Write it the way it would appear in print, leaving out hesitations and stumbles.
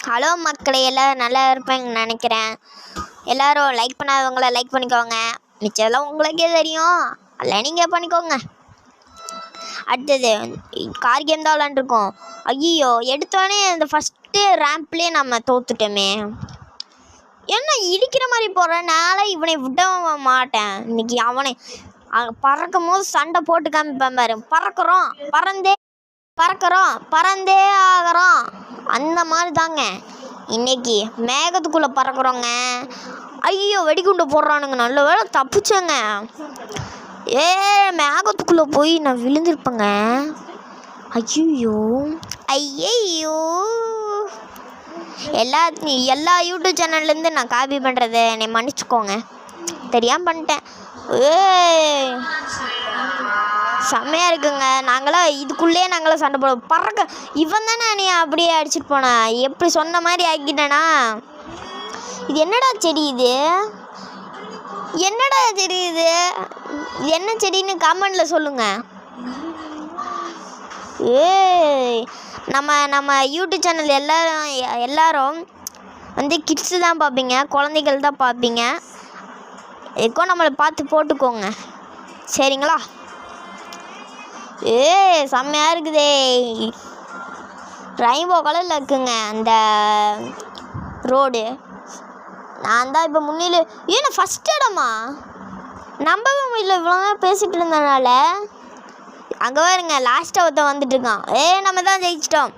Hello மக்களே, எல்லோரும் நல்லா இருப்பேன்னு நினைக்கிறேன். எல்லோரும் லைக் பண்ணாதவங்கள லைக் பண்ணிக்கோங்க. மிச்சதெல்லாம் உங்களுக்கே தெரியும், அதில் நீங்கள் பண்ணிக்கோங்க. அடுத்தது கார் கேம் தான் விளாண்டுருக்கோம். ஐயோ, எடுத்தோடனே இந்த ஃபஸ்ட்டு ரேம்ப்லேயே நம்ம தோத்துட்டோமே. என்ன இடிக்கிற மாதிரி போகிறனால இவனை விட மாட்டேன். இன்னைக்கு அவனை பறக்கும் போது சண்டை போட்டு காமிப்பேன் பாரு. பறந்தே ஆகிறோம். அந்த மாதிரி தாங்க இன்னைக்கு மேகத்துக்குள்ளே பறக்கிறோங்க. ஐயோ, வெடிகுண்டு போடுறானுங்க. நல்ல வேலை தப்பிச்சேங்க. மேகத்துக்குள்ளே போய் நான் விழுந்திருப்பேங்க. ஐயோ, எல்லா யூடியூப் சேனல்லேருந்து நான் காப்பி பண்ணுறதை என்னை மன்னிச்சுக்கோங்க, தெரியாமல் பண்ணிட்டேன். செம்மையாக இருக்குங்க. நாங்களாம் சண்டை போடுவோம். இவன் தானே நீ அப்படியே அடிச்சுட்டு போனேன். எப்படி சொன்ன மாதிரி ஆக்கிட்டேனா? இது என்னடா செடி? இது என்ன செடின்னு கமெண்டில் சொல்லுங்கள். நம்ம யூடியூப் சேனல் எல்லாரும் வந்து கிட்ஸு தான் பார்ப்பீங்க, குழந்தைகள் தான் பார்ப்பீங்க. எதுக்கும் நம்மளை பார்த்து போட்டுக்கோங்க, சரிங்களா? செம்மையாக இருக்குதே. ரெயின்போ கலரில் இருக்குங்க அந்த ரோடு. நான் தான் இப்போ முன்னில் ஃபஸ்ட் இடமா நம்பவே முடியல. இவ்வளோ பேசிகிட்டு இருந்தனால. அங்கே பாருங்க, லாஸ்ட்டாக ஒருத்தன் வந்துட்டு இருக்கான். நம்ம தான் ஜெயிச்சிட்டோம்.